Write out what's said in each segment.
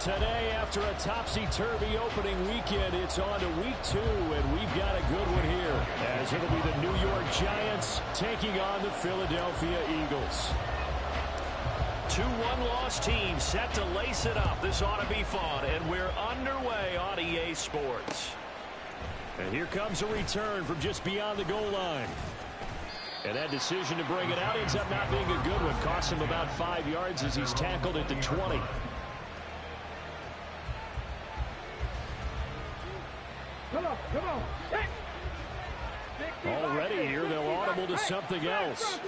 Today, after a topsy-turvy opening weekend, it's on to week 2, and we've got a good one here, as it'll be the New York Giants taking on the Philadelphia Eagles. 2 one-loss teams set to lace it up. This ought to be fun, and we're underway on EA Sports. And here comes a return from just beyond the goal line. And that decision to bring it out ends up not being a good one. Costs him about 5 yards as he's tackled at the 20. Come on. Already here, they'll audible to something else.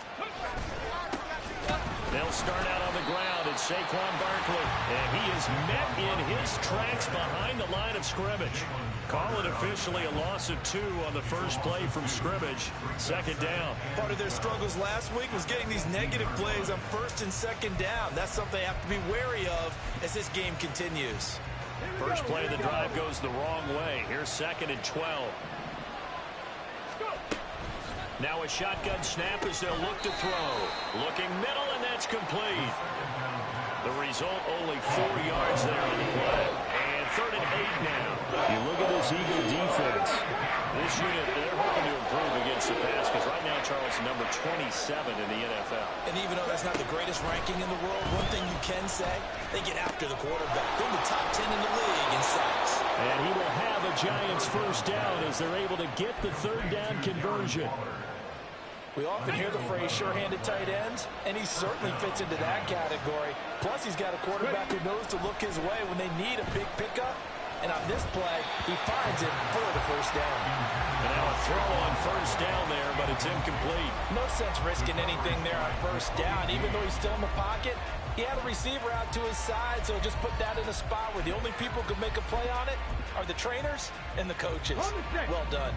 They'll start out on the ground. It's Saquon Barkley. And he is met in his tracks behind the line of scrimmage. Call it officially a loss of 2 on the first play from scrimmage. Second down. Part of their struggles last week was getting these negative plays on first and second down. That's something they have to be wary of as this game continues. First play of the drive goes the wrong way. Here's 2nd and 12. Now a shotgun snap as they'll look to throw. Looking middle, and that's complete. The result, only 4 yards there on the play. And 3rd and 8 now. You look at this Eagle defense. This unit, they're hoping to improve against the pass because right now, Charles, number 27 in the NFL. And even though that's not the greatest ranking in the world, one thing you can say, they get after the quarterback. They're in the top 10 in the league in sacks. And he will have a Giants first down as they're able to get the 3rd down conversion. We often hear the phrase sure-handed tight ends, and he certainly fits into that category. Plus, he's got a quarterback who knows to look his way when they need a big pickup. And on this play, he finds it for the first down. And now a throw on first down there, but it's incomplete. No sense risking anything there on first down. Even though he's still in the pocket, he had a receiver out to his side, so just put that in a spot where the only people who can make a play on it are the trainers and the coaches. Well done.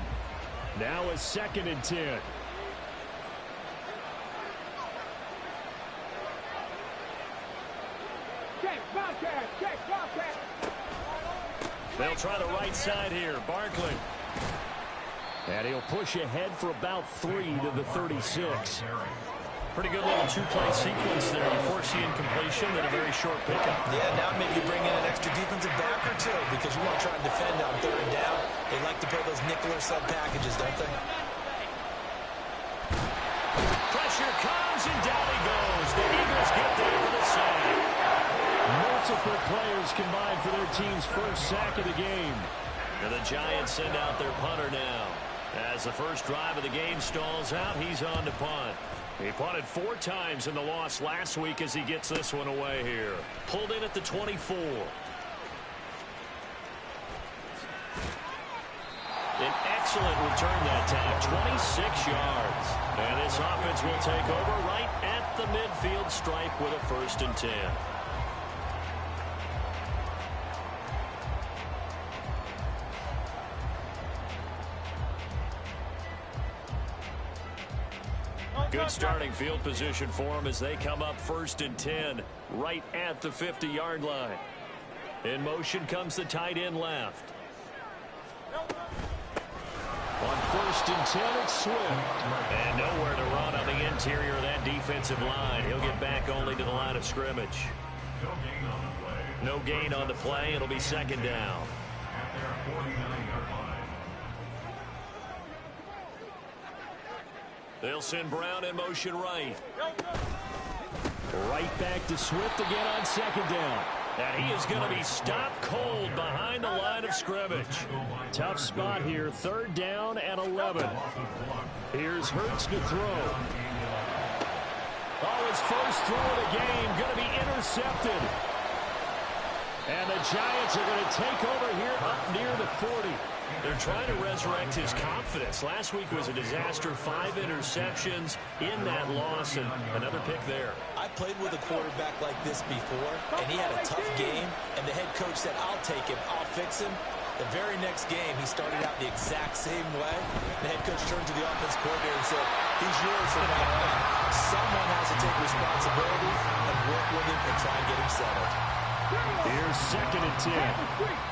Now a 2nd and 10. They'll try the right side here. Barkley. And he'll push ahead for about 3 to the 36. Pretty good little 2-play sequence there. You force the incompletion and a very short pickup. Yeah, now maybe bring in an extra defensive back or 2 because you want to try and defend on 3rd down. They like to play those nickel or sub packages, don't they? Pressure comes and down he goes. The Eagles get there for the sack. Multiple players combined for their team's first sack of the game. And the Giants send out their punter now. As the first drive of the game stalls out, he's on to punt. He punted 4 times in the loss last week as he gets this one away here. Pulled in at the 24. An excellent return that time, 26 yards. And this offense will take over right at the midfield stripe with a 1st and 10. Good starting field position for them as they come up 1st and 10 right at the 50-yard line. In motion comes the tight end left. On 1st and 10, it's Swift. And nowhere to run on the interior of that defensive line. He'll get back only to the line of scrimmage. No gain on the play. It'll be 2nd down. They'll send Brown in motion right. Right back to Swift again on 2nd down. And he is going to be stopped cold behind the line of scrimmage. Tough spot here, 3rd down and 11. Here's Hurts to throw. Oh, his first throw of the game going to be intercepted. And the Giants are going to take over here up near the 40. They're trying to resurrect his confidence. Last week was a disaster, 5 interceptions in that loss, and another pick there. I played with a quarterback like this before, and he had a tough game, and the head coach said, I'll take him, I'll fix him. The very next game, he started out the exact same way. The head coach turned to the offense coordinator and said, he's yours from now on. Someone has to take responsibility and work with him and try and get him settled. Here's 2nd and 10.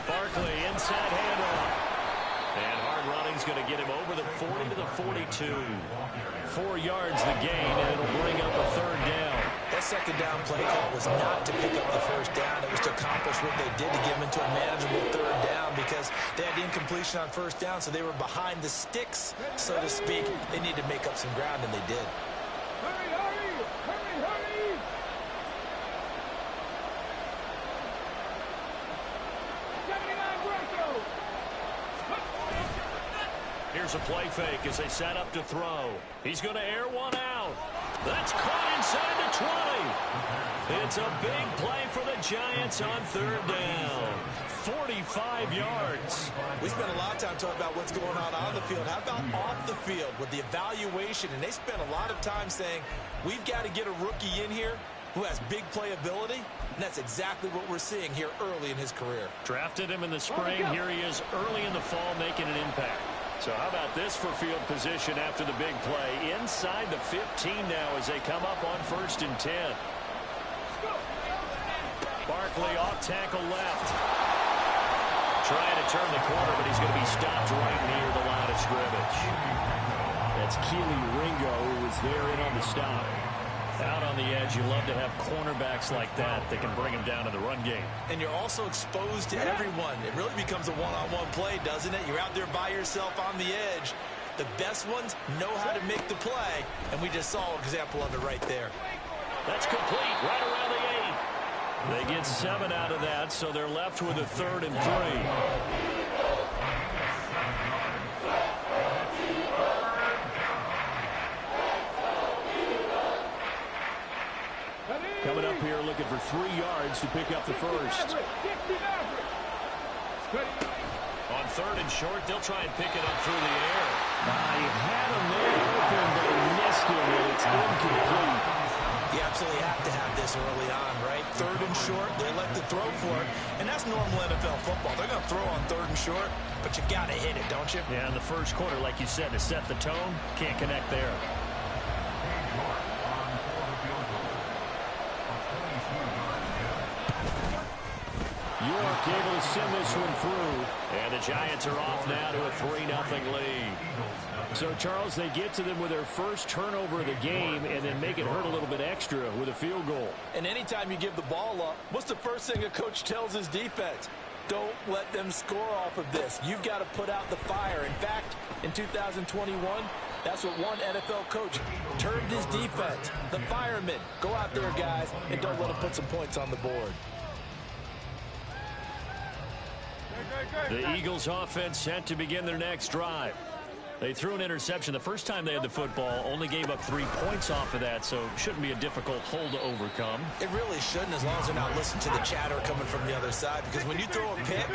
Barkley inside handoff. And hard running's going to to get him over the 40 to the 42. 4 yards the gain, and it'll bring up a third down. That second down play call was not to pick up the first down. It was to accomplish what they did to get them into a manageable third down because they had incompletion on first down, so they were behind the sticks, so to speak. They needed to make up some ground, and they did. Hurry, hurry, hurry, hurry. Here's a play fake as they set up to throw. He's going to air one out. That's caught inside the 20. It's a big play for the Giants on third down. 45 yards. We spent a lot of time talking about what's going on the field. How about off the field with the evaluation? And they spent a lot of time saying, we've got to get a rookie in here who has big playability. And that's exactly what we're seeing here early in his career. Drafted him in the spring. Here he is early in the fall making an impact. So how about this for field position after the big play? Inside the 15 now as they come up on 1st and 10. Barkley off tackle left. Trying to turn the corner, but he's going to be stopped right near the line of scrimmage. That's Keely Ringo who was there in on the stop. Out on the edge, you love to have cornerbacks like that that can bring him down in the run game. And you're also exposed to everyone. It really becomes a one-on-one play, doesn't it? You're out there by yourself on the edge. The best ones know how to make the play, and we just saw an example of it right there. That's complete right around the 8. They get 7 out of that, so they're left with a 3rd and 3. Coming up here looking for 3 yards to pick up the first. On 3rd and short, they'll try and pick it up through the air. He had him there open, but he missed him, and it's incomplete. You absolutely have to have this early on, right? 3rd and short, they let the throw for it, and that's normal NFL football. They're going to throw on 3rd and short, but you got to hit it, don't you? Yeah, in the first quarter, like you said, to set the tone, can't connect there. York able to send this one through. And the Giants are off now to a 3-0 lead. So, Charles, they get to them with their first turnover of the game and then make it hurt a little bit extra with a field goal. And anytime you give the ball up, what's the first thing a coach tells his defense? Don't let them score off of this. You've got to put out the fire. In fact, in 2021, that's what one NFL coach termed his defense. The firemen. Go out there, guys, and don't let them put some points on the board. The Eagles offense set to begin their next drive. They threw an interception the first time they had the football, only gave up 3 points off of that, so shouldn't be a difficult hole to overcome. It really shouldn't, as long as they're not listening to the chatter coming from the other side, because when you throw a pick,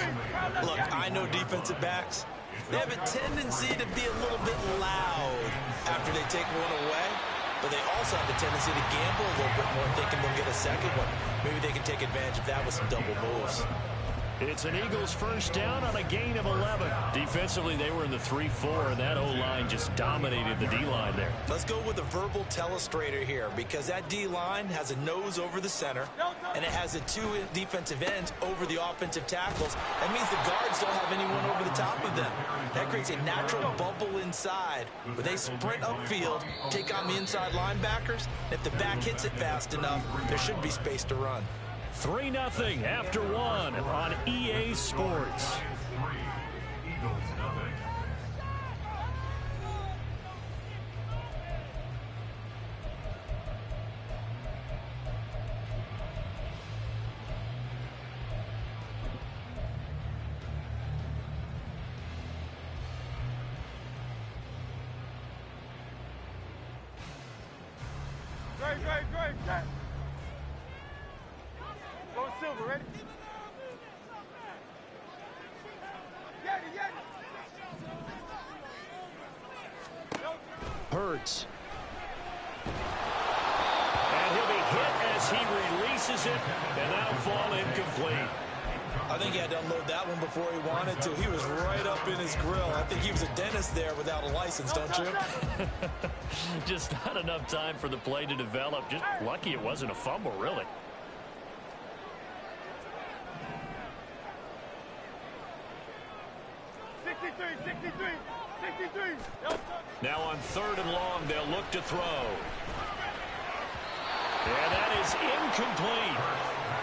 look, I know defensive backs, they have a tendency to be a little bit loud after they take one away, but they also have a tendency to gamble a little bit more, thinking they'll get a second one. Maybe they can take advantage of that with some double moves. It's an Eagles first down on a gain of 11. Defensively, they were in the 3-4, and that O-line just dominated the D-line there. Let's go with a verbal telestrator here, because that D-line has a nose over the center, and it has the 2 defensive ends over the offensive tackles. That means the guards don't have anyone over the top of them. That creates a natural bubble inside, where they sprint upfield, take on the inside linebackers. If the back hits it fast enough, there should be space to run. 3-0 after 1 on EA Sports. Great. Go Silver, ready? Hurts. And he'll be hit as he releases it, and that'll fall incomplete. I think he had to unload that one before he wanted to. He was right up in his grill. I think he was a dentist there without a license, don't you? Just not enough time for the play to develop. Just lucky it wasn't a fumble, really. Now on 3rd and long, they'll look to throw. And that is incomplete.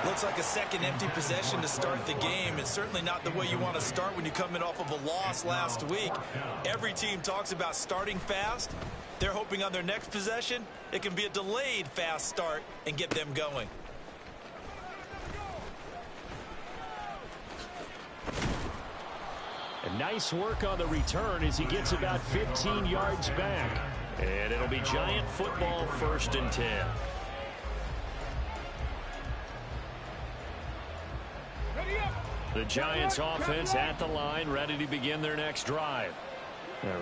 Looks like a second empty possession to start the game. It's certainly not the way you want to start when you come in off of a loss last week. Every team talks about starting fast. They're hoping on their next possession, it can be a delayed fast start and get them going. And nice work on the return as he gets about 15 yards back. And it'll be Giant football, 1st and 10. The Giants offense at the line, ready to begin their next drive.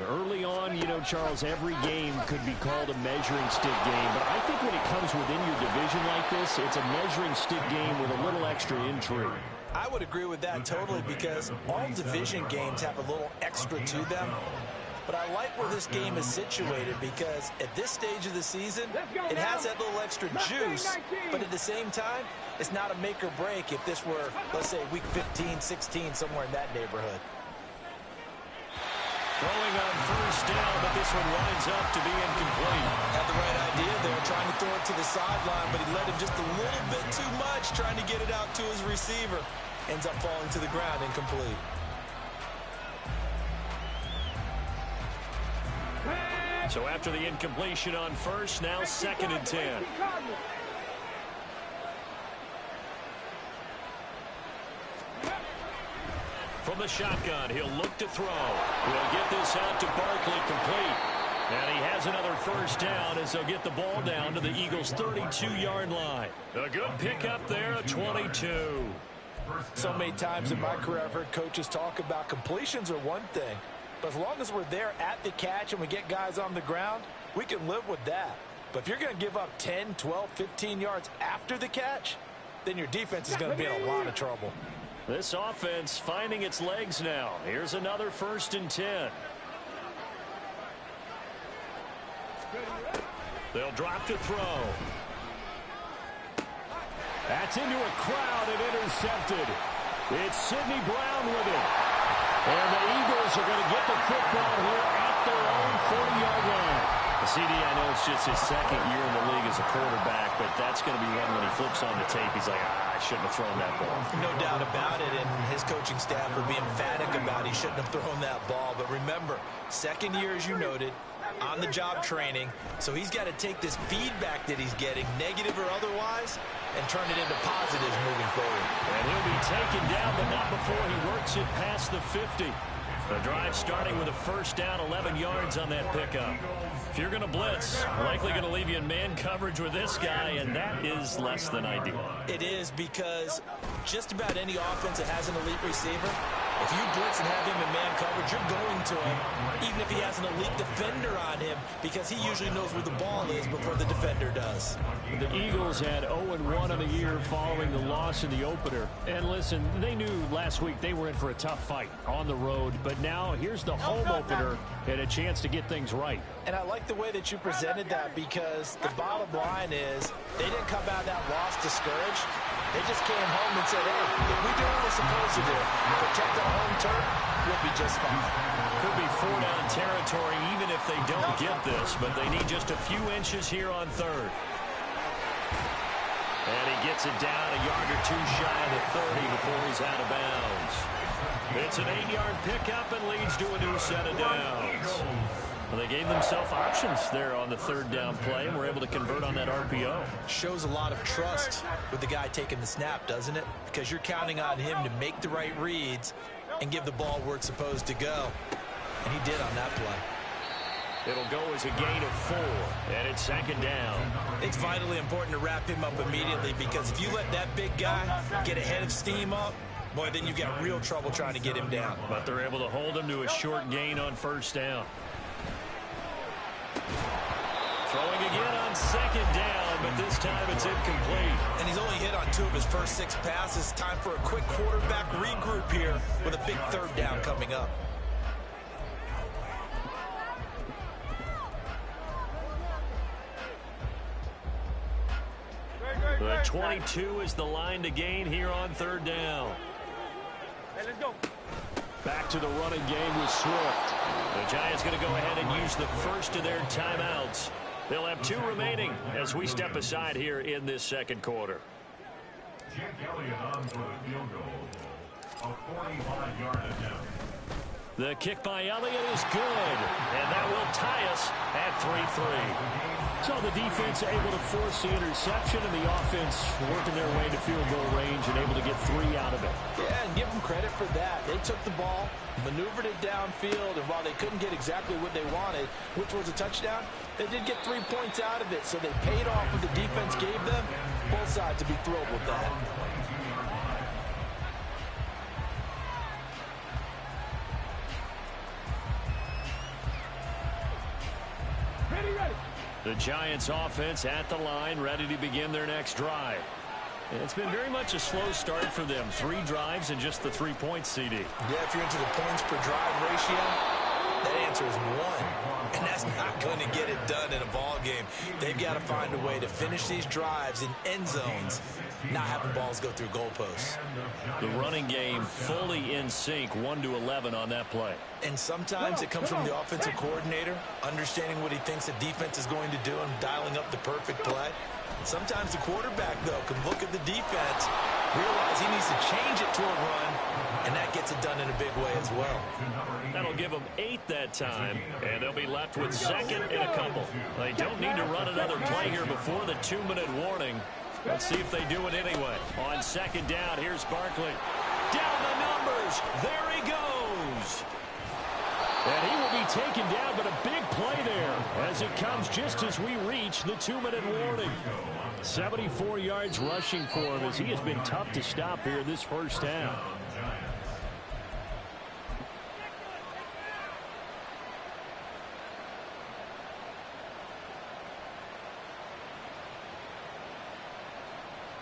Early on, you know, Charles, every game could be called a measuring stick game. But I think when it comes within your division like this, it's a measuring stick game with a little extra intrigue. I would agree with that totally because all division games have a little extra to them. But I like where this game is situated because at this stage of the season, it has that little extra juice. But at the same time, it's not a make or break if this were, let's say, week 15, 16, somewhere in that neighborhood. Throwing on 1st down, but this one winds up to be incomplete. Had the right idea there, trying to throw it to the sideline, but he led him just a little bit too much, trying to get it out to his receiver. Ends up falling to the ground, incomplete. So after the incompletion on 1st, now 2nd and 10. From the shotgun, he'll look to throw. He'll get this out to Barkley, complete. And he has another 1st down as they'll get the ball down to the Eagles' 32-yard line. A good pickup there, a 22. So many times in my career I've heard coaches talk about completions are one thing. But as long as we're there at the catch and we get guys on the ground, we can live with that. But if you're going to give up 10, 12, 15 yards after the catch, then your defense is going to be in a lot of trouble. This offense finding its legs now. Here's another 1st and 10. They'll drop to throw. That's into a crowd and intercepted. It's Sidney Brown with it. And the Eagles are going to get the football here at their own 40-yard line. CD, I know it's just his 2nd year in the league as a quarterback, but that's going to be one when he flips on the tape. He's like, I shouldn't have thrown that ball. No doubt about it, and his coaching staff will be emphatic about he shouldn't have thrown that ball. But remember, 2nd year, as you noted, on-the-job training, so he's got to take this feedback that he's getting, negative or otherwise, and turn it into positives moving forward. And he'll be taken down, but not before he works it past the 50. The drive starting with a 1st down, 11 yards on that pickup. If you're going to blitz, likely going to leave you in man coverage with this guy, and that is less than ideal. It is because just about any offense that has an elite receiver, if you blitz and have him in man coverage, you're going to him, even if he has an elite defender on him, because he usually knows where the ball is before the defender does. The Eagles had 0-1 on the year following the loss in the opener. And listen, they knew last week they were in for a tough fight on the road, but now here's the home opener and a chance to get things right. And I like the way that you presented that because the bottom line is they didn't come out of that loss discouraged. They just came home and said, hey, if we do what we're supposed to do, protect our home turf, we'll be just fine. Could be 4-down territory even if they don't get this, but they need just a few inches here on 3rd. And he gets it down a yard or two shy of the 30 before he's out of bounds. It's an 8-yard pickup and leads to a new set of downs. Well, they gave themselves options there on the 3rd down play and were able to convert on that RPO. Shows a lot of trust with the guy taking the snap, doesn't it? Because you're counting on him to make the right reads and give the ball where it's supposed to go. And he did on that play. It'll go as a gain of 4, and it's 2nd down. It's vitally important to wrap him up immediately because if you let that big guy get ahead of steam up, boy, then you've got real trouble trying to get him down. But they're able to hold him to a short gain on 1st down. Throwing again on 2nd down, but this time it's incomplete. And he's only hit on 2 of his first 6 passes. Time for a quick quarterback regroup here with a big 3rd down coming up. The 22 is the line to gain here on 3rd down. Hey, let's go. Back to the running game with Swift. The Giants going to go ahead and use the first of their timeouts. They'll have 2 remaining as we step aside here in this second quarter. Jake Elliott on for the field goal. A 45-yard attempt. The kick by Elliott is good, and that will tie us at 3-3. So the defense able to force the interception, and the offense working their way to field goal range and able to get 3 out of it. Yeah, and give them credit for that. They took the ball, maneuvered it downfield, and while they couldn't get exactly what they wanted, which was a touchdown, they did get 3 points out of it, so they paid off what the defense gave them. Both sides to be thrilled with that. The Giants offense at the line, ready to begin their next drive. And it's been very much a slow start for them. 3 drives and just the 3 points, CD. Yeah, if you're into the points per drive ratio, that answer is 1. And that's not going to get it done in a ball game. They've got to find a way to finish these drives in end zones, not having balls go through goalposts. The running game fully in sync, 1-11 on that play. And sometimes it comes from the offensive coordinator, understanding what he thinks the defense is going to do and dialing up the perfect play. Sometimes the quarterback, though, can look at the defense, realize he needs to change it to a run, and that gets it done in a big way as well. That'll give them 8 that time, and they'll be left with second and a couple. They don't need to run another play here before the 2-minute warning. Let's see if they do it anyway. On second down, here's Barkley. Down the numbers. There he goes. And he will be taken down, but a big play there as it comes just as we reach the 2-minute warning. 74 yards rushing for him as he has been tough to stop here this first half.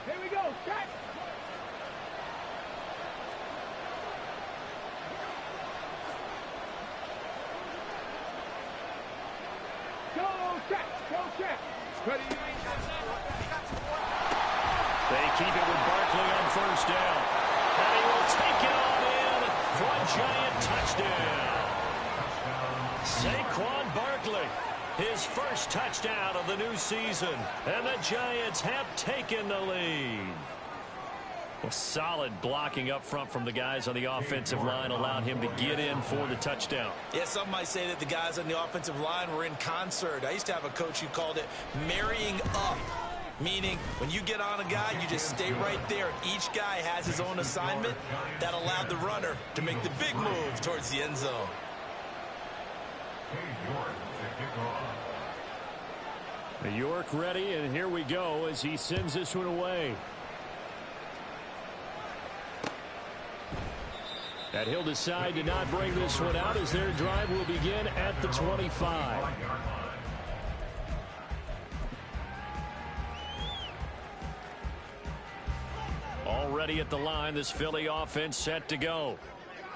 Here we go, check. Go check, go check. Ready? They keep it with Barkley on first down. And he will take it on in for a Giant touchdown. Saquon Barkley, his first touchdown of the new season. And the Giants have taken the lead. Well, solid blocking up front from the guys on the offensive line allowed him to get in for the touchdown. Yeah, some might say that the guys on the offensive line were in concert. I used to have a coach who called it marrying up, meaning when you get on a guy, you just stay right there. Each guy has his own assignment. That allowed the runner to make the big move towards the end zone. York ready, and here we go as he sends this one away. And he'll decide to not bring this one out as their drive will begin at the 25. Already at the line, this Philly offense set to go.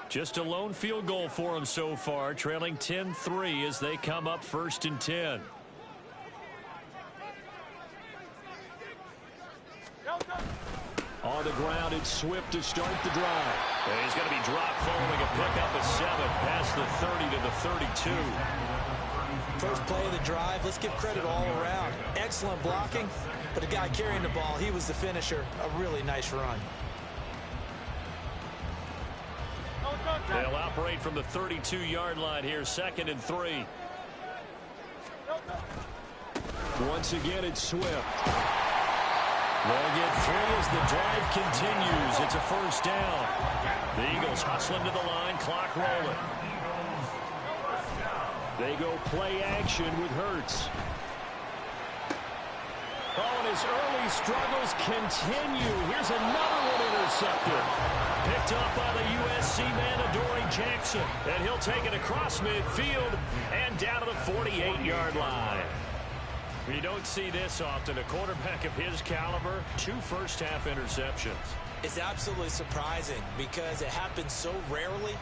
Just a lone field goal for them so far, trailing 10-3 as they come up 1st and 10. On the ground, it's Swift to start the drive. And he's going to be dropped following a pickup of 7 past the 30 to the 32. First play of the drive, let's give credit all around. Excellent blocking, but the guy carrying the ball, he was the finisher. A really nice run. They'll operate from the 32-yard line here, 2nd and 3. Once again, it's Swift. They'll get 3 as the drive continues. It's a first down. The Eagles hustling to the line, clock rolling. They go play action with Hurts. Oh, and his early struggles continue. Here's another one intercepted. Picked up by the USC man, Adoree Jackson. And he'll take it across midfield and down to the 48-yard line. You don't see this often. A quarterback of his caliber, 2 first-half interceptions. It's absolutely surprising because it happens so rarely.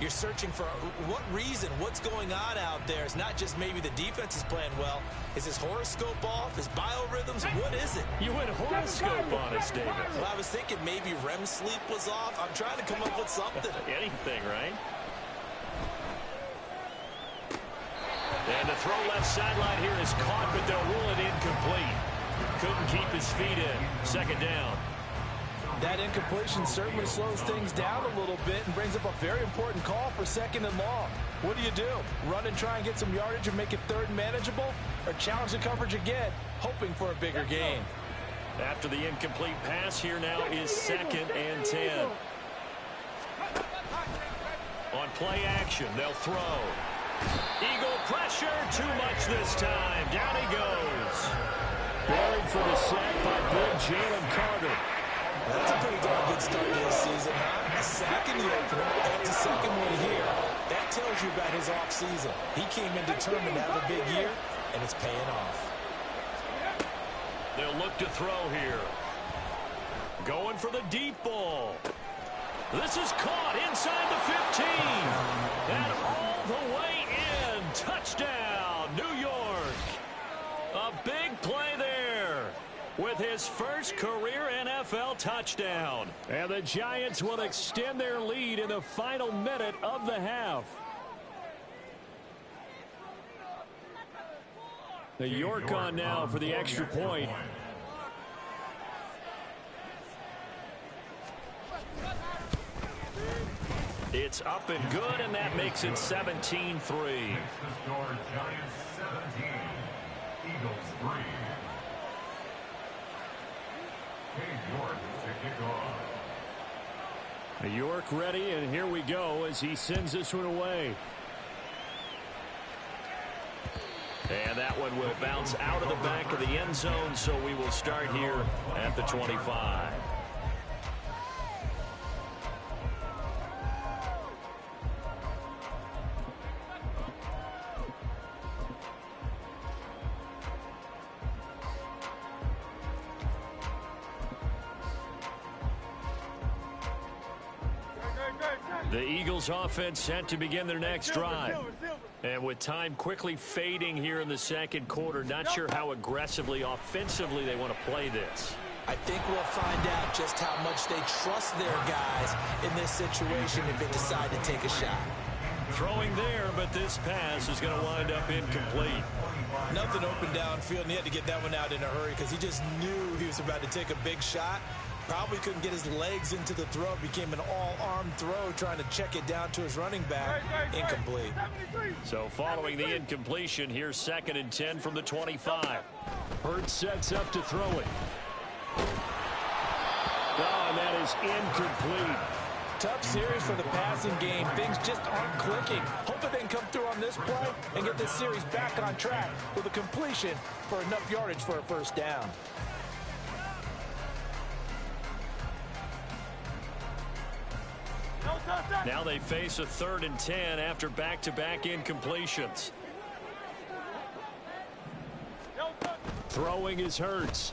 You're searching for what reason, what's going on out there. It's not just maybe the defense is playing well. Is his horoscope off? His biorhythms? What is it? You went horoscope on us, David. Well, I was thinking maybe REM sleep was off. I'm trying to come up with something. Anything, right? And the throw left sideline here is caught, but they'll rule it incomplete. Couldn't keep his feet in. Second down. That incompletion certainly slows things down a little bit and brings up a very important call for second and long. What do? Run and try and get some yardage and make it third and manageable? Or challenge the coverage again, hoping for a bigger gain? After the incomplete pass, here now is second and 10. On play action, they'll throw. Eagle pressure, too much this time. Down he goes. Buried for the sack by big Jalen Carter. That's a pretty darn good start to this season, huh? A sack in the opener, that's the second one here. That tells you about his offseason. He came in determined to have a big year, and it's paying off. They'll look to throw here. Going for the deep ball. This is caught inside the 15. And all the way in. Touchdown, New York. A big play there with his first career NFL touchdown. And the Giants will extend their lead in the final minute of the half. The York on now for the extra point. It's up and good, and that makes it 17-3. Makes the score Giants 17, Eagles 3. Cade York to kick off. York ready, and here we go as he sends this one away. And that one will bounce out of the back of the end zone, so we will start here at the 25. The Eagles offense set to begin their next drive. And with time quickly fading here in the second quarter, not sure how aggressively, offensively they want to play this. I think we'll find out just how much they trust their guys in this situation if they decide to take a shot. Throwing there, but this pass is going to wind up incomplete. Nothing open downfield, and he had to get that one out in a hurry because he just knew he was about to take a big shot. Probably couldn't get his legs into the throw. Became an all-arm throw trying to check it down to his running back. Incomplete. So following the incompletion, here's second and 10 from the 25. Hurts sets up to throw it. Oh, and that is incomplete. Tough series for the passing game. Things just aren't clicking. Hope that they can come through on this play and get this series back on track with a completion for enough yardage for a first down. Now they face a 3rd and 10 after back-to-back incompletions. Throwing is Hurts.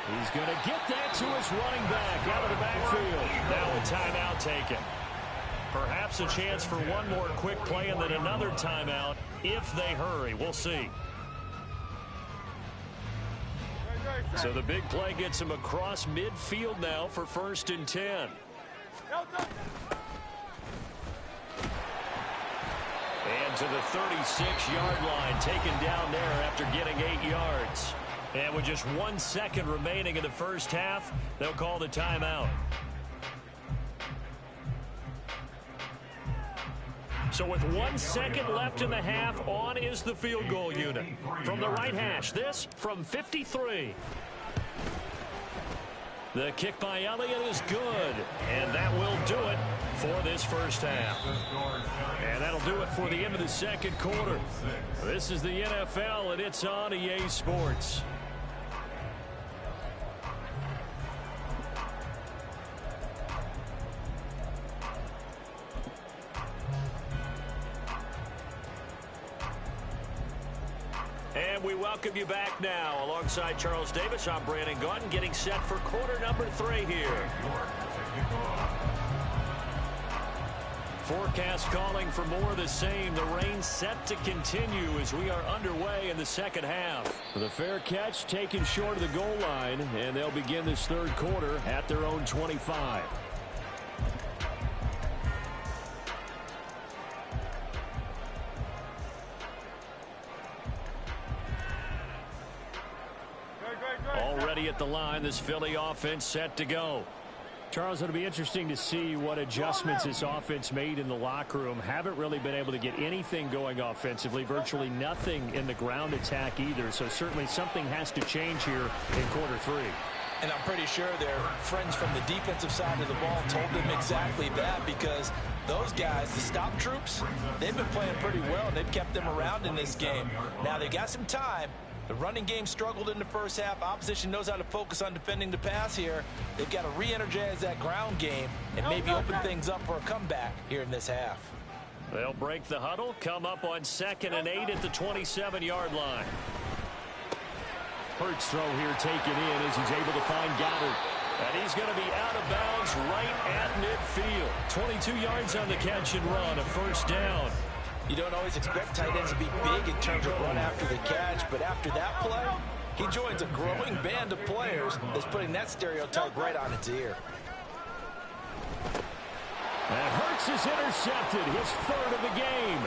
He's going to get that to his running back out of the backfield. Now a timeout taken. Perhaps a chance for one more quick play and then another timeout if they hurry. We'll see. So the big play gets him across midfield now for 1st and 10. And to the 36-yard line, taken down there after getting 8 yards. And with just 1 second remaining in the first half, they'll call the timeout. So with 1 second left in the half, on is the field goal unit. From the right hash, this from 53. The kick by Elliott is good, and that will do it for this first half. And that'll do it for the end of the second quarter. This is the NFL, and it's on EA Sports. And we welcome you back now. Alongside Charles Davis, I'm Brandon Gunn, getting set for quarter number 3 here. Forecast calling for more of the same. The rain set to continue as we are underway in the second half. The fair catch taken short of the goal line, and they'll begin this third quarter at their own 25. ready at the line. This Philly offense set to go. Charles, it'll be interesting to see what adjustments this offense made in the locker room. Haven't really been able to get anything going offensively, virtually nothing in the ground attack either. So certainly something has to change here in quarter three. And I'm pretty sure their friends from the defensive side of the ball told them exactly that, because those guys, the stop troops, they've been playing pretty well. They've kept them around in this game. Now they got some time. The running game struggled in the first half. Opposition knows how to focus on defending the pass here. They've got to re-energize that ground game and maybe open things up for a comeback here in this half. They'll break the huddle, come up on 2nd and 8 at the 27-yard line. Hurts throw here taken in as he's able to find Goddard. And he's going to be out of bounds right at midfield. 22 yards on the catch and run, a first down. You don't always expect tight ends to be big in terms of run after the catch, but after that play, he joins a growing band of players that's putting that stereotype right on its ear. And Hurts is intercepted, his third of the game.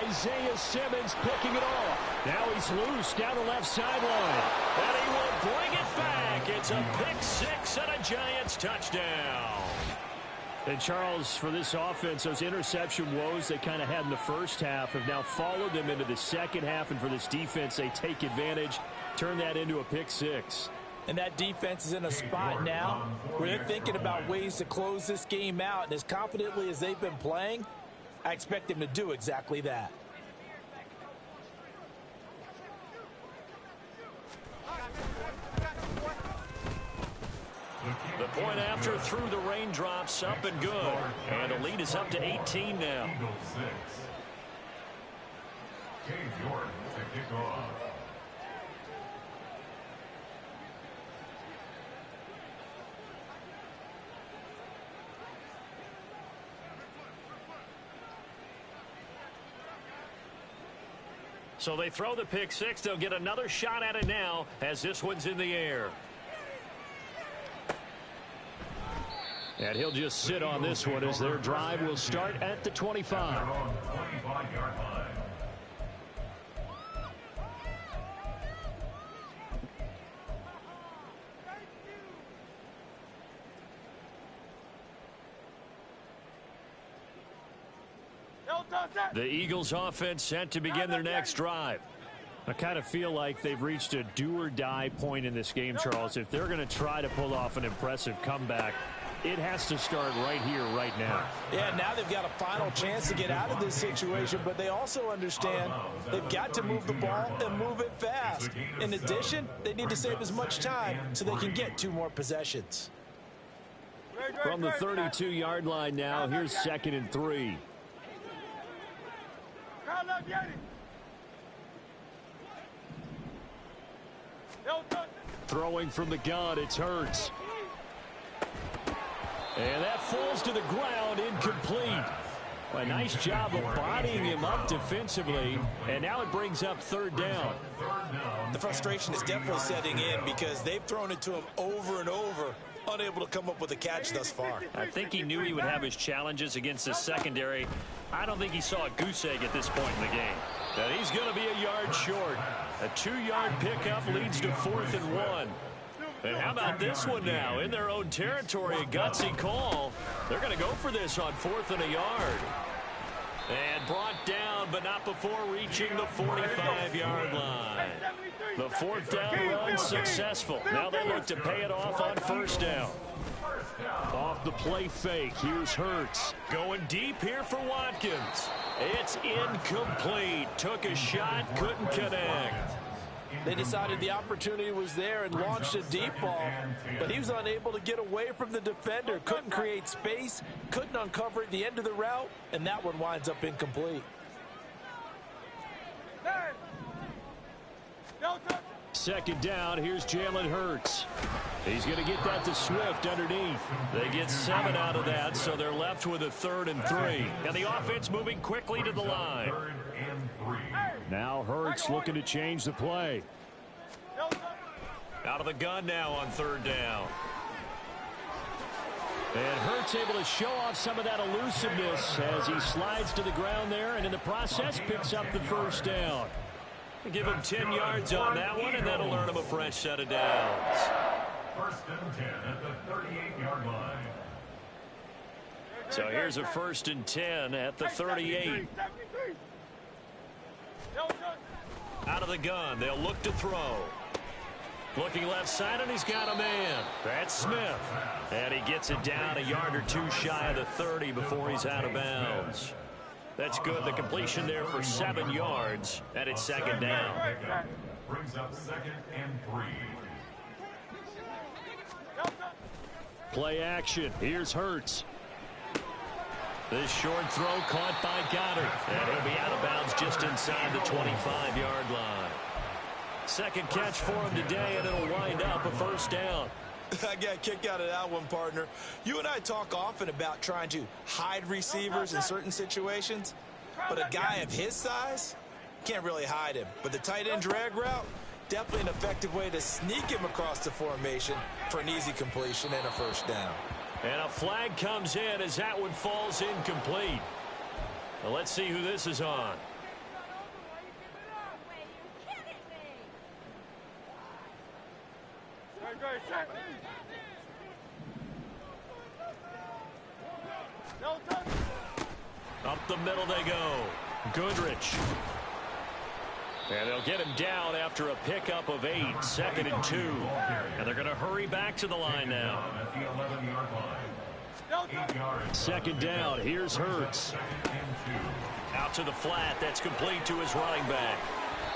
Isaiah Simmons picking it off. Now he's loose down the left sideline. And he will bring it back. It's a pick six and a Giants touchdown. And Charles, for this offense, those interception woes they kind of had in the first half have now followed them into the second half. And for this defense, they take advantage, turn that into a pick six. And that defense is in a spot now where they're thinking about ways to close this game out. And as confidently as they've been playing, I expect them to do exactly that. The point after through the raindrops, up and good. And the lead is up to 18 now. Eagles 6. Cade York to kick off. So they throw the pick six. They'll get another shot at it now as this one's in the air. And he'll just sit on this one as their drive will start at the 25. They're on 25-yard line. The Eagles offense set to begin their next drive. I kind of feel like they've reached a do-or-die point in this game, Charles. If they're going to try to pull off an impressive comeback, it has to start right here, right now. Yeah, now they've got a final chance to get out of this situation, but they also understand they've got to move the ball and move it fast. In addition, they need to save as much time so they can get 2 more possessions. From the 32-yard line now, here's 2nd and 3. Throwing from the gun, it's Hurts. And that falls to the ground, incomplete. A nice job of bodying him up defensively, and now it brings up 3rd down. The frustration is definitely setting in because they've thrown it to him over and over, unable to come up with a catch thus far. I think he knew he would have his challenges against the secondary. I don't think he saw a goose egg at this point in the game. And he's going to be a yard short. A 2-yard pickup leads to 4th and 1. And how about this one now? In their own territory, a gutsy call. They're going to go for this on 4th and a yard. And brought down, but not before reaching the 45-yard line. The 4th down run successful. Now they look to pay it off on 1st down. Off the play fake, here's Hurts. Going deep here for Watkins. It's incomplete. Took a shot, couldn't connect. They decided the opportunity was there and launched a deep ball, but he was unable to get away from the defender, couldn't create space, couldn't uncover at the end of the route, and that one winds up incomplete. 2nd down, here's Jalen Hurts. He's going to get that to Swift underneath. They get 7 out of that, so they're left with a 3rd and 3. And the offense moving quickly to the line. 3rd and 3. Now Hurts looking to change the play. Out of the gun now on 3rd down. And Hurts able to show off some of that elusiveness as he slides to the ground there, and in the process picks up the 1st down. Give him 10 yards on that one, and that'll earn him a fresh set of downs. First and 10 at the 38-yard line. So here's a 1st and 10 at the 38. Out of the gun, they'll look to throw. Looking left side, and he's got a man. That's Smith. And he gets it down a yard or two shy of the 30 before he's out of bounds. That's good. The completion there for 7 yards, and it's second down. Brings up 2nd and 3. Play action. Here's Hurts. This short throw caught by Goddard. And he'll be out of bounds just inside the 25-yard line. Second catch for him today, and it'll wind up a first down. I got a kick out of that one, partner. You and I talk often about trying to hide receivers in certain situations, but a guy of his size can't really hide him. But the tight end drag route, definitely an effective way to sneak him across the formation for an easy completion and a first down. And a flag comes in as that one falls incomplete. Well, let's see who this is on. Up the middle they go. Goodrich. And they'll get him down after a pickup of 8, 2nd and 2. And they're going to hurry back to the line now. At the 11-yard line. 8 yards. Second down. Here's Hurts. Out to the flat. That's complete to his running back.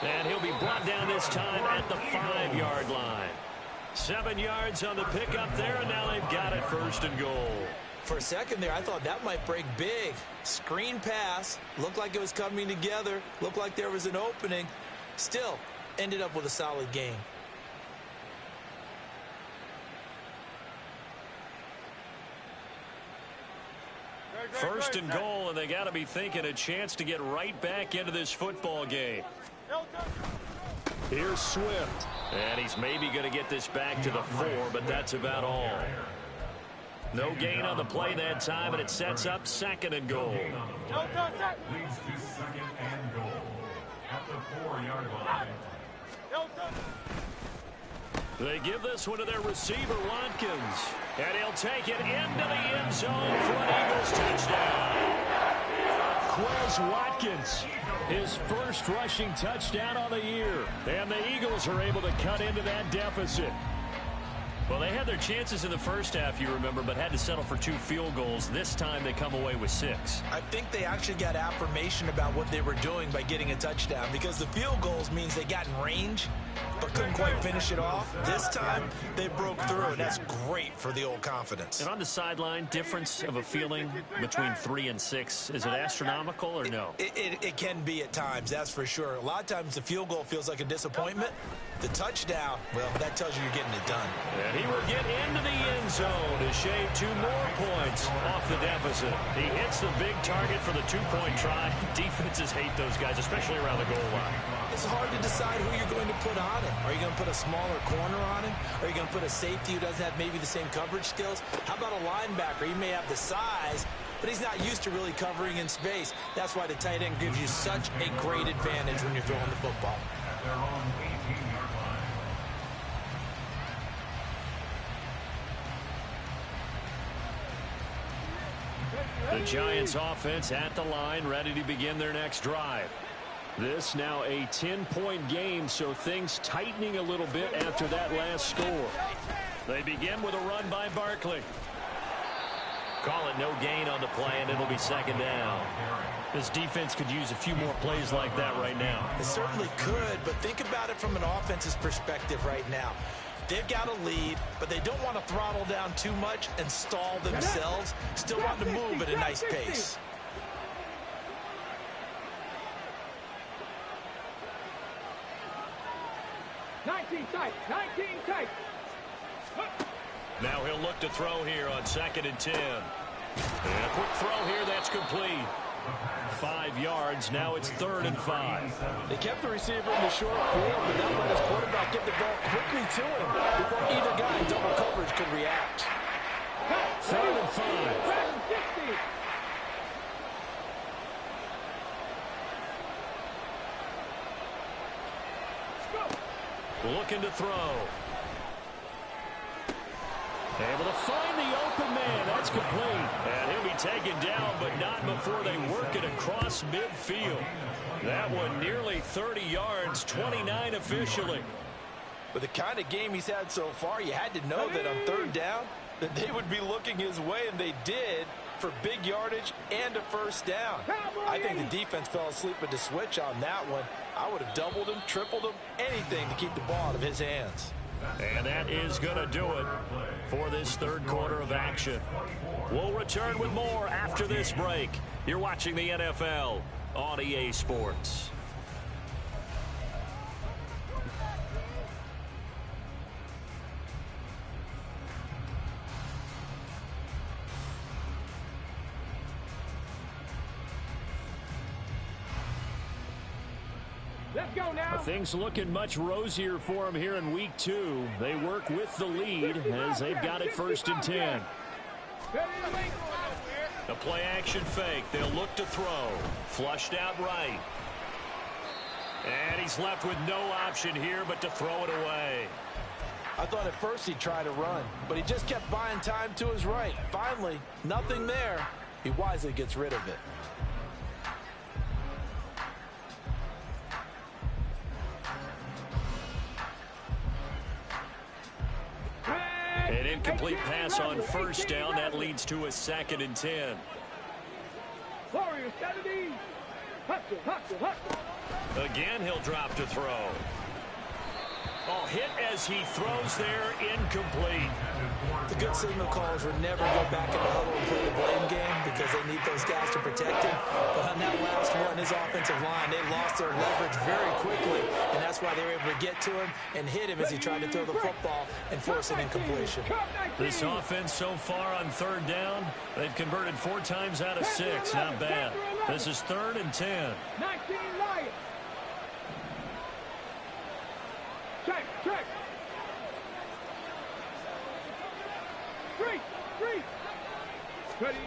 And he'll be brought down this time at the 5-yard line. 7 yards on the pickup there, and now they've got it 1st and goal. For a second there, I thought that might break big. Screen pass. Looked like it was coming together. Looked like there was an opening. Still, ended up with a solid game. First and goal, and they got to be thinking a chance to get right back into this football game. Here's Swift. And he's maybe going to get this back to the 4, but that's about all. No gain on the play that time, and it sets up 2nd and goal. Leads to 2nd and goal. At the 4-yard line. They give this one to their receiver, Watkins. And he'll take it into the end zone for an Eagles touchdown. Quez Watkins, his first rushing touchdown on the year. And the Eagles are able to cut into that deficit. Well, they had their chances in the first half, you remember, but had to settle for 2 field goals. This time they come away with 6. I think they actually got affirmation about what they were doing by getting a touchdown, because the field goals means they got in range but couldn't quite finish it off. This time they broke through, and that's great for the old confidence. And on the sideline, difference of a feeling between 3 and 6, is it astronomical or no? It can be at times, that's for sure. A lot of times the field goal feels like a disappointment. The touchdown, well, that tells you you're getting it done. And he will get into the end zone to shave 2 more points off the deficit. He hits the big target for the 2-point try. Defenses hate those guys, especially around the goal line. It's hard to decide who you're going to put on him. Are you going to put a smaller corner on him? Are you going to put a safety who doesn't have maybe the same coverage skills? How about a linebacker? He may have the size, but he's not used to really covering in space. That's why the tight end gives you such a great advantage when you're throwing the football. At their own 18-yard line. The Giants offense at the line, ready to begin their next drive. This now a 10-point game, so things tightening a little bit after that last score. They begin with a run by Barkley. Call it no gain on the play, and it'll be 2nd down. This defense could use a few more plays like that right now. It certainly could, but think about it from an offense's perspective right now. They've got a lead, but they don't want to throttle down too much and stall themselves. Still want to move at a nice pace. Now he'll look to throw here on 2nd and 10. And a quick throw here, that's complete. 5 yards, now it's 3rd and 5. They kept the receiver in the short field, but that let his quarterback get the ball quickly to him before either guy in double coverage could react. 3rd and 5. looking to throw. Able to find the open man. That's complete. And he'll be taken down, but not before they work it across midfield. That one nearly 30 yards, 29 officially. With the kind of game he's had so far, you had to know that on third down that they would be looking his way, and they did, for big yardage and a first down. I think the defense fell asleep with the switch on that one. I would have doubled him, tripled him, anything to keep the ball out of his hands. And that is going to do it for this third quarter of action. We'll return with more after this break. You're watching the NFL on EA Sports. Let's go now. Things looking much rosier for them here in week 2. They work with the lead as they've got it 1st and 10. A play action fake. They'll look to throw. Flushed out right. And he's left with no option here but to throw it away. I thought at first he'd try to run, but he just kept buying time to his right. Finally, nothing there. He wisely gets rid of it. An incomplete pass on first down. That leads to a 2nd and 10. Warriors 70. Hustle. Again, he'll drop to throw. Oh, hit as he throws there, incomplete. The good signal callers would never go back in the huddle and play the blame game because they need those guys to protect him. But on that last one, his offensive line, they lost their leverage very quickly, and that's why they were able to get to him and hit him as he tried to throw the football and force an incompletion. This offense so far on 3rd down, they've converted 4 times out of 6. Not bad. This is 3rd and 10. 19 Lions. Check. Three. Ready.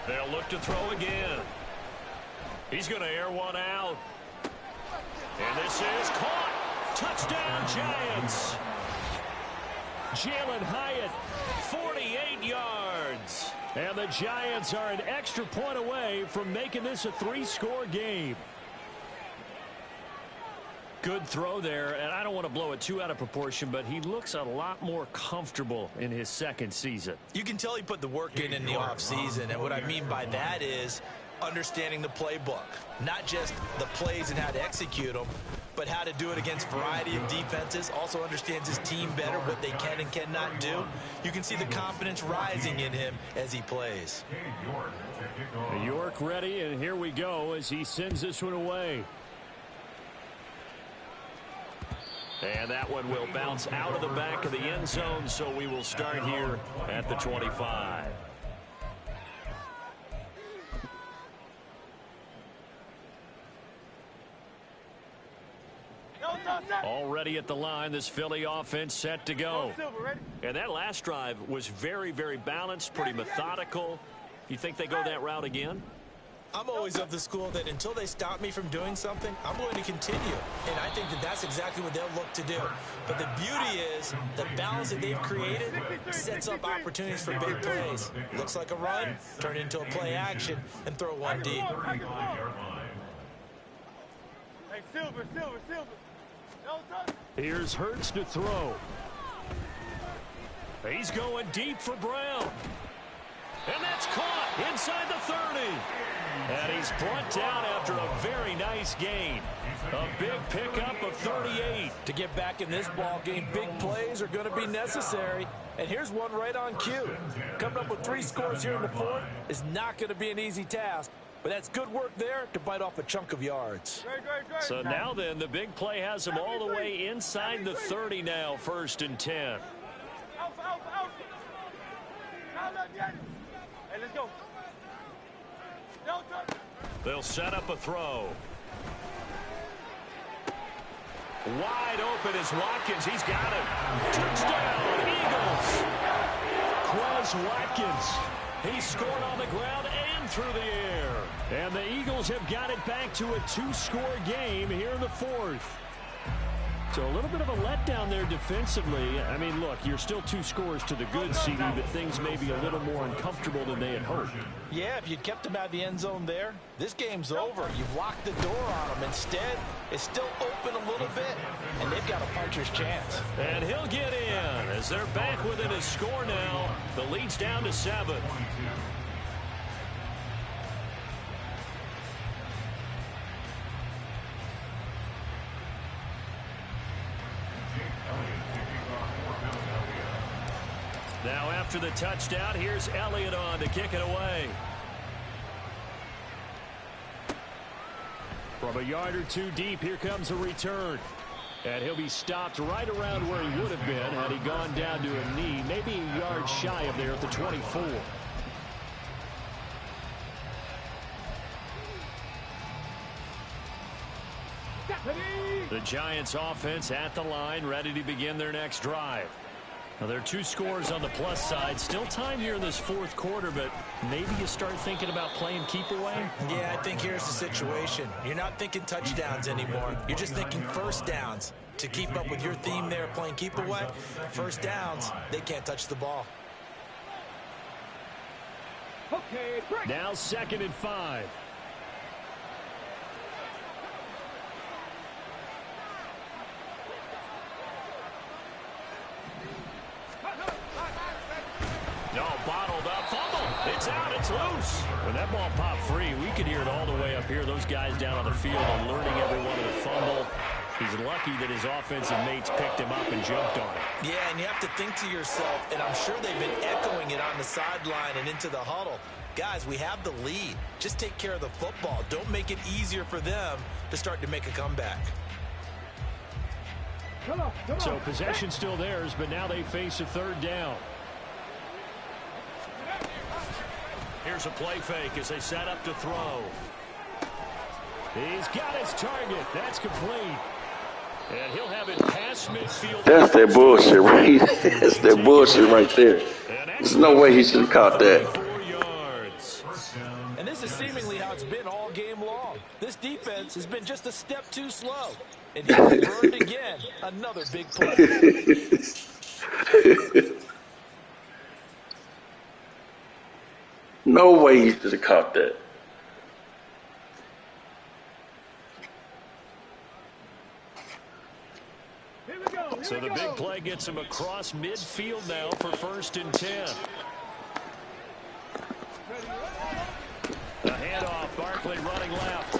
They'll look to throw again. He's going to air one out. And this is caught. Touchdown, Giants. Jalen Hyatt, 48 yards. and the Giants are an extra point away from making this a 3-score game. Good throw there, and I don't want to blow it too out of proportion, but he looks a lot more comfortable in his 2nd season. You can tell he put the work in the offseason, and what I mean by that is understanding the playbook. Not just the plays and how to execute them, but how to do it against a variety of defenses. Also understands his team better, what they can and cannot do. You can see the confidence rising in him as he plays. York ready, and here we go as he sends this one away. And that one will bounce out of the back of the end zone, so we will start here at the 25. Already at the line, this Philly offense set to go. And that last drive was very, very balanced, pretty methodical. You think they go that route again? I'm always of the school that until they stop me from doing something, I'm going to continue. And I think that that's exactly what they'll look to do. But the beauty is the balance that they've created sets up opportunities for big plays. Looks like a run, turn into a play action, and throw one deep. Hey, Silver. Here's Hurts to throw. He's going deep for Brown. And that's caught inside the 30. And he's brought down after a very nice gain. A big pickup of 38. To get back in this ball game, big plays are going to be necessary. And here's one right on cue. Coming up with 3 scores here in the 4th is not going to be an easy task. But that's good work there to bite off a chunk of yards. So now then, the big play has him all the way inside the 30 now, 1st and 10. Hey, let's go. They'll set up a throw. Wide open is Watkins. He's got it. Touchdown, Eagles. Quez Watkins. He scored on the ground and through the air. And the Eagles have got it back to a 2-score game here in the 4th. So a little bit of a letdown there defensively. I mean, look, you're still 2 scores to the good, CD, but things may be a little more uncomfortable than they had hoped. Yeah, if you kept them out of the end zone there, this game's over. You've locked the door on them. Instead, it's still open a little bit, and they've got a puncher's chance. And he'll get in as they're back within a score now. The lead's down to 7. Now after the touchdown, here's Elliott on to kick it away. From a yard or 2 deep, here comes a return. And he'll be stopped right around where he would have been had he gone down to a knee, maybe a yard shy of there at the 24. The Giants offense at the line, ready to begin their next drive. Now, there are 2 scores on the plus side. Still time here in this 4th quarter, but maybe you start thinking about playing keep away? Yeah, I think here's the situation. You're not thinking touchdowns anymore. You're just thinking first downs. To keep up with your theme there, playing keep away, first downs, they can't touch the ball. Okay, break. Now 2nd and 5. No, bottled up, fumble. It's out, it's loose. When that ball popped free, we could hear it all the way up here. Those guys down on the field alerting everyone to the fumble. He's lucky that his offensive mates picked him up and jumped on it. Yeah, and you have to think to yourself, and I'm sure they've been echoing it on the sideline and into the huddle. Guys, we have the lead. Just take care of the football. Don't make it easier for them to start to make a comeback. Come on. So possession still theirs, but now they face a 3rd down. Here's a play fake as they set up to throw. He's got his target. That's complete. And he'll have it past midfield. That's that bullshit, right? That's that bullshit right there. There's no way he should have caught that. 4 yards. And this is seemingly how it's been all game long. This defense has been just a step too slow. And he burned again. Another big play. No way he should have caught that. Here we go. So the big play gets him across midfield now for 1st and 10. A handoff, Barkley running left.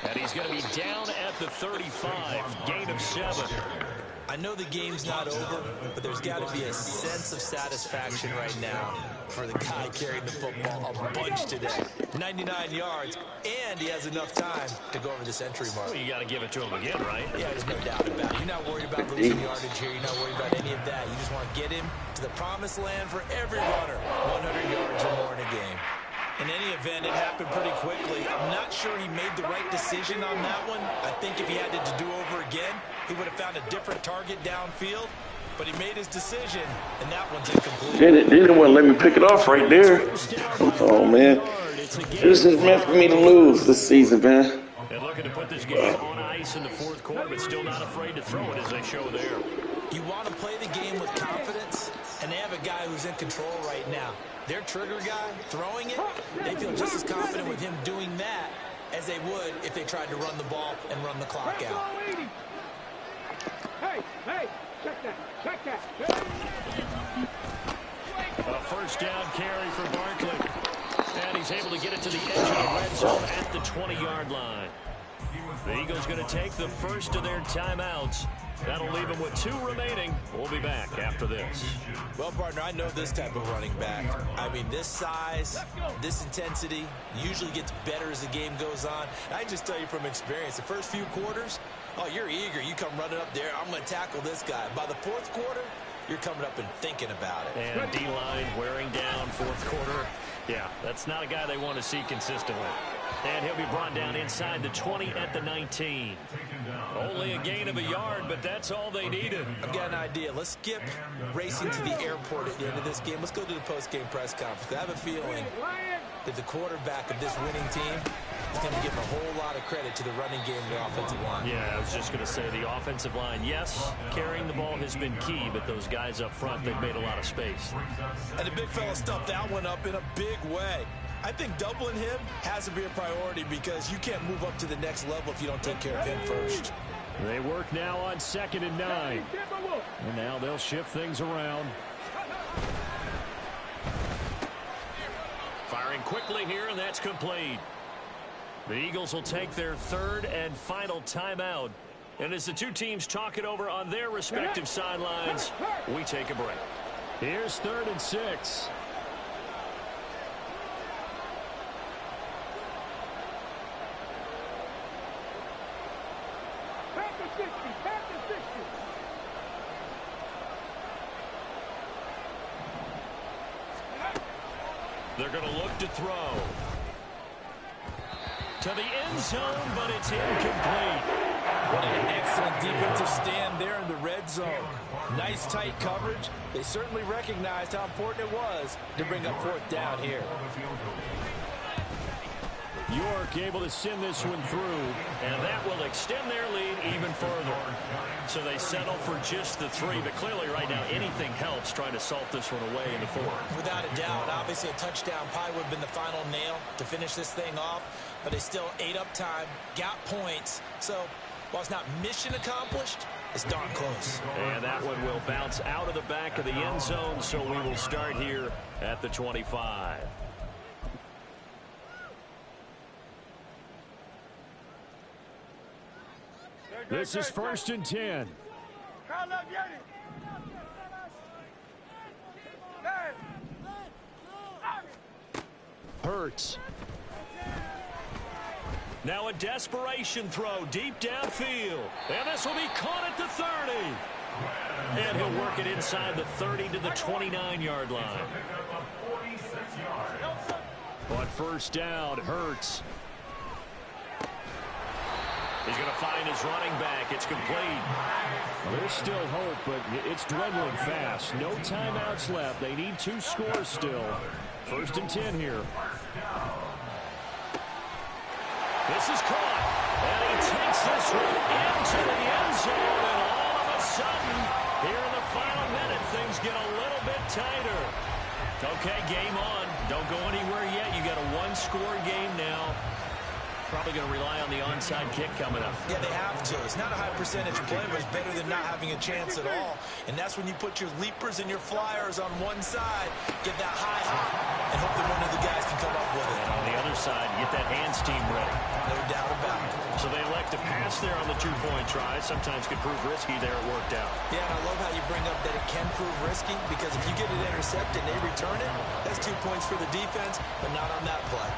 And he's going to be down at the 35, gain of 7. I know the game's not over, but there's got to be a sense of satisfaction right now for the guy carrying the football a bunch today. 99 yards, and he has enough time to go over this entry mark. Well, you got to give it to him again, right? Yeah, there's no doubt about it. You're not worried about losing yardage here. You're not worried about any of that. You just want to get him to the promised land for every runner. 100 yards or more in a game. In any event, it happened pretty quickly. I'm not sure he made the right decision on that one. I think if he had it to do over again, he would have found a different target downfield. But he made his decision, and that one's incomplete. They didn't want to let me pick it off right there. Oh, man. This is meant for me to lose this season, man. And looking to put this game on ice in the 4th quarter, but still not afraid to throw it as they show there. You want to play the game with confidence, and they have a guy who's in control right now. Their trigger guy throwing it, they feel just as confident with him doing that as they would if they tried to run the ball and run the clock out. Hey, check that. A 1st down carry for Barkley. And he's able to get it to the edge of the red zone at the 20-yard line. The Eagles going to take the first of their timeouts. That'll leave them with 2 remaining. We'll be back after this. Well, partner, I know this type of running back. I mean, this size, this intensity usually gets better as the game goes on. I just tell you from experience, the first few quarters, oh, you're eager. You come running up there. I'm going to tackle this guy. By the 4th quarter, you're coming up and thinking about it. And D-line wearing down 4th quarter. Yeah, that's not a guy they want to see consistently. And he'll be brought down inside the 20 at the 19. Only a gain of a yard, but that's all they needed. I've got an idea. Let's skip racing to the airport at the end of this game. Let's go to the post-game press conference. I have a feeling that the quarterback of this winning team he's going to give a whole lot of credit to the running game and the offensive line. Yeah, I was just going to say the offensive line, yes, carrying the ball has been key, but those guys up front, they've made a lot of space. And the big fella stuffed that one up in a big way. I think doubling him has to be a priority because you can't move up to the next level if you don't take care of him first. They work now on 2nd and 9. And now they'll shift things around. Firing quickly here, and that's complete. The Eagles will take their 3rd and final timeout. And as the two teams talk it over on their respective sidelines, we take a break. Here's 3rd and 6. They're going to look to throw. To the end zone, but it's incomplete. What an excellent defensive stand there in the red zone. Nice tight coverage. They certainly recognized how important it was to bring up 4th down here. York able to send this one through. And that will extend their lead even further. So they settle for just the 3, but clearly right now anything helps trying to salt this one away in the 4th. Without a doubt, obviously a touchdown probably would have been the final nail to finish this thing off, but they still ate up time, got points. So while it's not mission accomplished, it's darn close. And that one will bounce out of the back of the end zone, so we will start here at the 25. This is 1st and 10. Hurts. Now a desperation throw deep downfield. And this will be caught at the 30. And he'll work it inside the 30 to the 29-yard line. On 1st down, Hurts. He's going to find his running back. It's complete. There's still hope, but it's dwindling fast. No timeouts left. They need 2 scores still. 1st and 10 here. This is caught. And he takes this one into the end zone. And all of a sudden, here in the final minute, things get a little bit tighter. Okay, game on. Don't go anywhere yet. You got a 1-score game now. Probably going to rely on the onside kick coming up. Yeah, they have to. It's not a high percentage play, but it's better than not having a chance at all. And that's when you put your leapers and your flyers on one side, get that high hop, and hope that one of the guys can come up with it. And on the other side, get that hands team ready. No doubt about it. So they elect to pass there on the 2-point try. Sometimes could prove risky. There it worked out. Yeah, and I love how you bring up that it can prove risky, because if you get it intercepted and they return it, that's 2 points for the defense, but not on that play.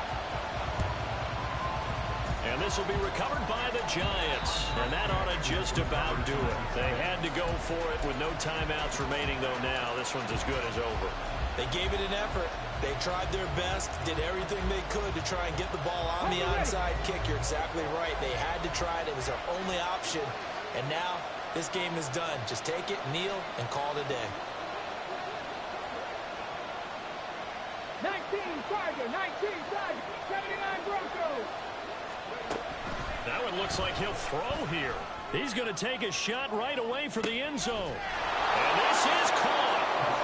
And this will be recovered by the Giants. And that ought to just about do it. They had to go for it with no timeouts remaining, though, now. This one's as good as over. They gave it an effort. They tried their best, did everything they could to try and get the ball on the onside kick. You're exactly right. They had to try it. It was their only option. And now this game is done. Just take it, kneel, and call it a day. 19 Tiger, 19 Tiger, 79 Broncos. That one looks like he'll throw here. He's going to take a shot right away for the end zone. And this is caught.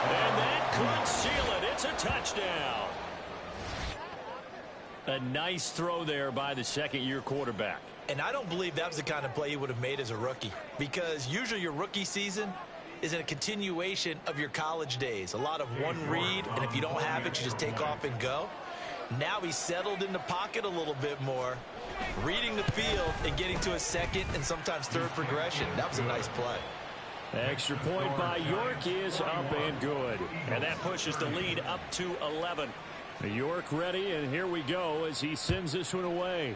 And that could seal it. It's a touchdown. A nice throw there by the second-year quarterback. And I don't believe that was the kind of play he would have made as a rookie, because usually your rookie season is a continuation of your college days. A lot of one read, and if you don't have it, you just take off and go. Now he's settled in the pocket a little bit more, reading the field and getting to a second and sometimes third progression. That was a nice play. Extra point by York is up and good. And that pushes the lead up to 11. York ready, and here we go as he sends this one away.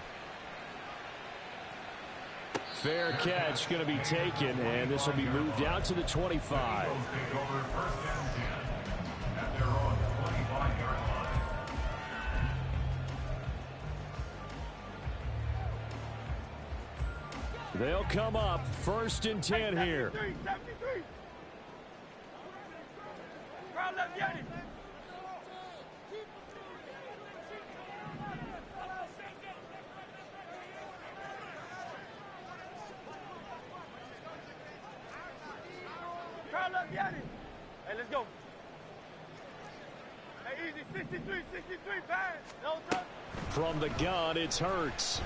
Fair catch going to be taken, and this will be moved out to the 25. They'll come up 1st and 10 here. go. Hey, easy, 63, bang. No touch. From the gun, it's Hurts.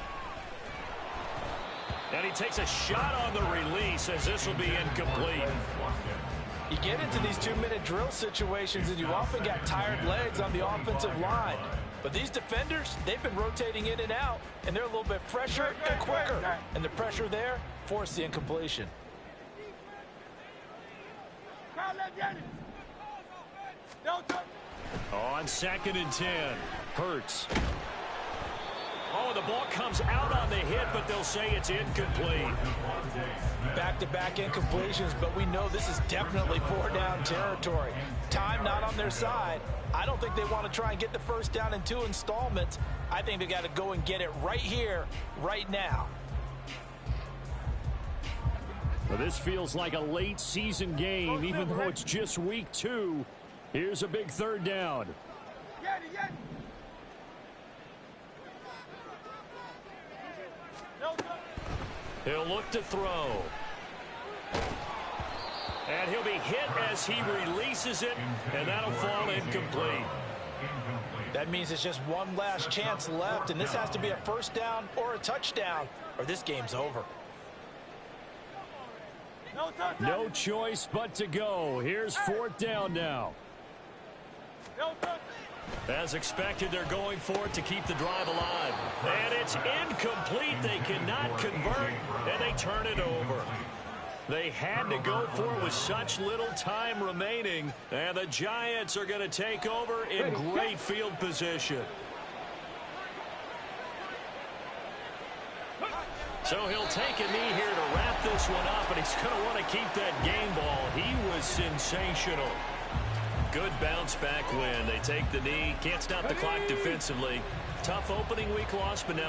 And he takes a shot on the release as this will be incomplete. You get into these 2-minute drill situations and you often got tired legs on the offensive line. But these defenders, they've been rotating in and out, and they're a little bit fresher and quicker. And the pressure there forced the incompletion. On 2nd and 10, Hurts. Oh, the ball comes out on the hit, but they'll say it's incomplete. Back-to-back incompletions, but we know this is definitely 4-down territory. Time not on their side. I don't think they want to try and get the first down in 2 installments. I think they got to go and get it right here, right now. Well, this feels like a late season game, even though it's just week 2. Here's a big 3rd down. He'll look to throw. And he'll be hit as he releases it, and that'll fall incomplete. That means it's just one last chance left, and this has to be a first down or a touchdown, or this game's over. No choice but to go. Here's 4th down now. As expected, they're going for it to keep the drive alive. And it's incomplete. They cannot convert, and they turn it over. They had to go for it with such little time remaining, and the Giants are going to take over in great field position. So he'll take a knee here to wrap this one up, and he's going to want to keep that game ball. He was sensational. Good bounce-back win. They take the knee. Can't stop the clock defensively. Tough opening week loss, but now